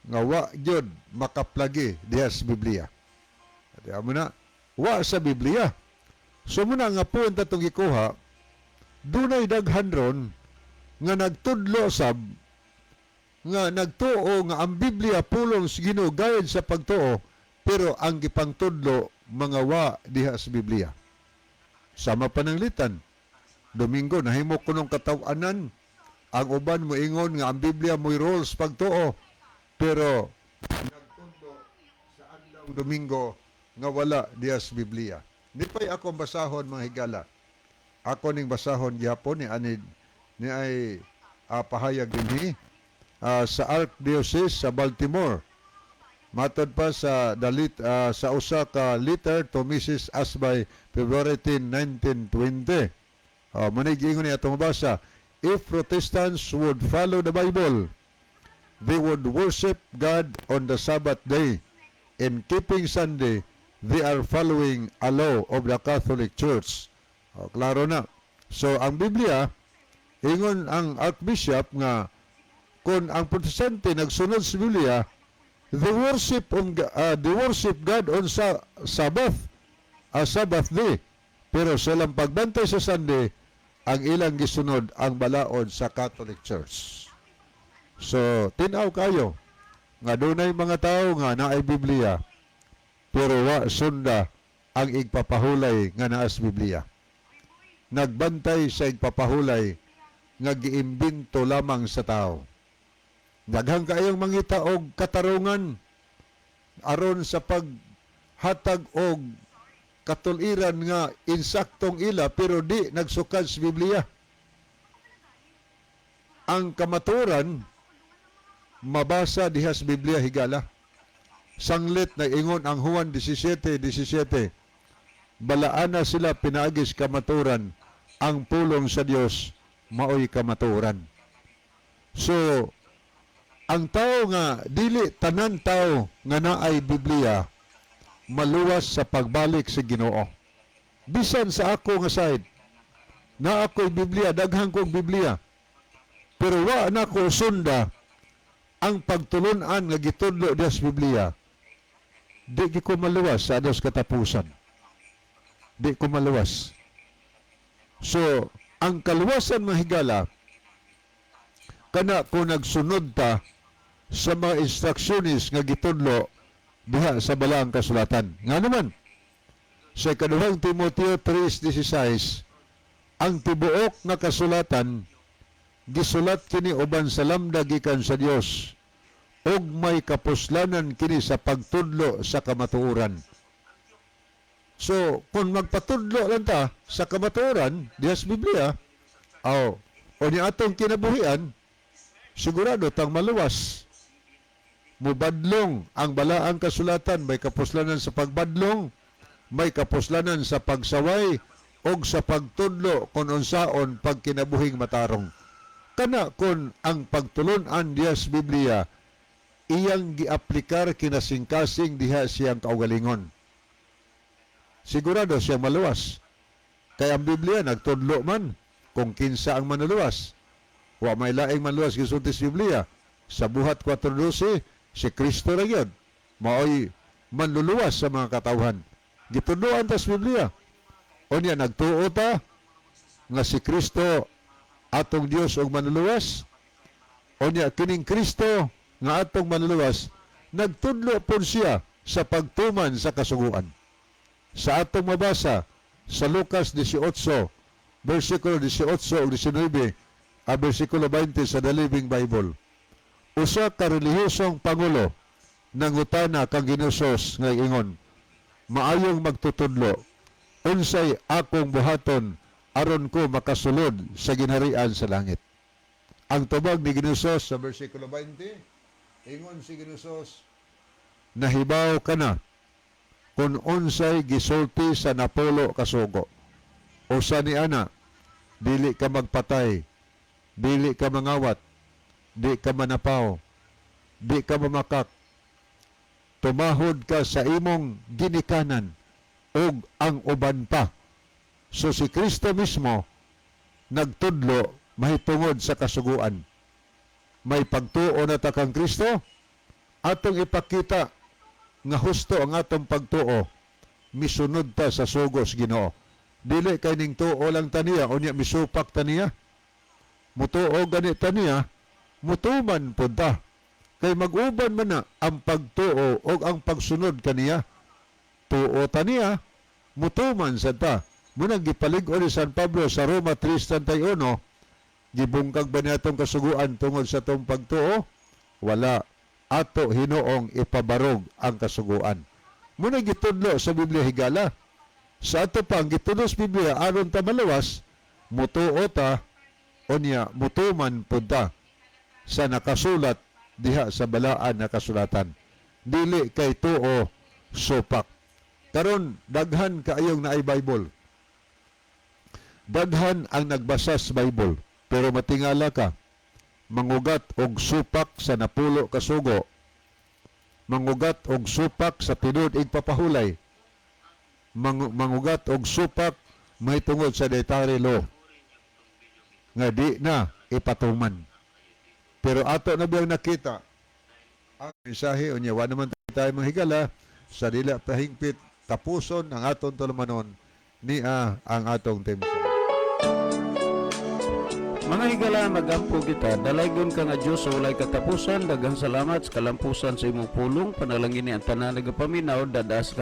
nga wa gyud makaplagi diha sa Biblia. At amo na, wa sa Biblia. So muna nga po ang tatong gikuha, dunay daghan ron nga nagtudlo sab nga nagtuo nga ang Biblia pulong sa Ginoo gayud sa pagtuo, pero ang gipangtudlo mga wa diha sa Biblia. Sama pananglitan, Domingo nahimo kunong katawanan, ang uban mo ingon nga ang Biblia mo'y rules pagtuo, pero nagtudlo sa adlaw Domingo nga wala diha sa Biblia. Di pa'y akong basahon mga higala. Ako ning basahon gihapon ni ay pahayag dinhi sa Archdiocese sa Baltimore. Matod pa sa sa usa ka letter to Mrs. Asbay February 10, 1920. Manay giingon niya itong mabasa, if Protestants would follow the Bible, they would worship God on the Sabbath day. In keeping Sunday, they are following a law of the Catholic Church. Klaro na. So, ang Biblia, ingon ang Archbishop nga, kung ang Protestante nagsunod sa Biblia, they worship God on Sabbath day. Pero silang pagbantay sa Sunday, ang ilang gisunod ang balaod sa Catholic Church. So, tinaw kayo nga dunay mga tao nga naay Biblia, pero wa sunda ang igpapahulay nga naa sa Biblia. Nagbantay sa igpapahulay nga giimbento lamang sa tao. Daghang kayong mangita og katarungan aron sa paghatag og katuliran nga insaktong ila pero di nagsukad sa Biblia. Ang kamaturan mabasa diha sa Biblia higala. Sanglit na ingon ang Juan 17:17. Balaan na sila pinagis kamaturan, ang pulong sa Dios maoy kamaturan. So, ang tao nga dili tanan tao nga naay Biblia maluwas sa pagbalik sa Ginoo. Bisan sa ako nga side, na ako'y Biblia, daghang kong Biblia, pero wa na ko sunda ang pagtulunan nga gitudlo diha sa Biblia. Di ko maluwas sa ados katapusan. Di ko maluwas. So, ang kaluwasan mahigala, kana kung nagsunod ta sa mga instructionis nga gitudlo diha sa balaang kasulatan. Nga naman, sa ikaduhang Timoteo 3:16, ang tibuok nga kasulatan gisulat kini uban sa lamda gikan sa Dios, ug may kapuslanan kini sa pagtudlo sa kamatuoran. So, kung magpatudlo lang ta sa kamatuoran diha sa Biblia, o ni atong kinabuhian, sigurado tang maluwas. Mubadlong ang balaang kasulatan, may kapuslanan sa pagbadlong, may kapuslanan sa pagsaway, o sa pagtudlo kung unsaon pagkinabuhing matarong. Kana kon ang pagtulon-an diha sa Biblia, iyang giaplikar kinasingkasing diha siyang kaugalingon. Sigurado siyang maluwas. Kaya ang Biblia nagtudlo man kung kinsa ang manluwas. Wa may laing manluwas gisulti sa Biblia. Sa buhat 4:12, si Kristo ra gyud maoy manluluwas sa mga katawhan. Gitudloan ta sa Biblia. Unya nagtuo ta nga si Kristo atong Dios og manluluwas. Unya kining Kristo nga atong manluluwas, nagtudlo pud siya sa pagtuman sa kasuguan. Sa atong mabasa sa Lucas 18, versikulo 18 ug 19, versikulo 20 sa The Living Bible. Usa ka relihiyosong pangulo nangutana kang Ginoos nga ingon, maayong magtutudlo, unsay akong buhaton aron ko makasulod sa ginharian sa langit. Ang tubag ni Ginoos sa versikulo 20, ingon si Ginoos, nahibaw ka na kung unsay gisulti sa napulo kasugo. Usa ni ana, dili ka magpatay, dili ka mangawat, di ka manapaw, di ka mamakak, tumahod ka sa imong ginikanan ug ang uban pa. So si Kristo mismo nagtudlo mahitungod sa kasuguan. May pagtuo na ta kang Kristo, atong ipakita nga husto ang atong pagtuo, misunod ta sa sugos Ginoo. Dili kay ning tuo lang taniya, unya misupak taniya. Mutuo gani taniya, mutuman pud ta. Kay mag-uban man na ang pagtuo o ang pagsunod kaniya. Tuo taniya, mutuman sa ta. Munang gipalig-on ni San Pablo sa Roma 3:31, gibungkag ba niya itong kasuguan tungod sa itong pagtuo? Wala. Ato hinoong ipabarog ang kasuguan. Muna gitudlo sa Biblia higala. Sa ato pang gitudlo sa Biblia aron ta malawas, mutuo ta, unya mutuman pud ta sa nakasulat diha sa balaan na kasulatan. Dili kay tuo supak. Karon daghan kaayong naay Bible. Daghan ang nagbasa sa Bible, pero matingala ka, mangugat og supak sa napulo kasugo, mangugat og supak sa tinud ig papahulay, mangugat og supak may tungod sa dietary law nga di na ipatuman. Pero ato na biyang nakita ang mensahe unya wa naman tayo manghigala sa dila pahingpit tapuson ang aton tulumanon niya ang atong tempo. Mga higala, magampo kita, dalaygon ka nga Diyos sa walay katapusan, daghang salamat sa kalampusan sa imong pulong, panalangin ni ang tanan nagapaminaw, dadas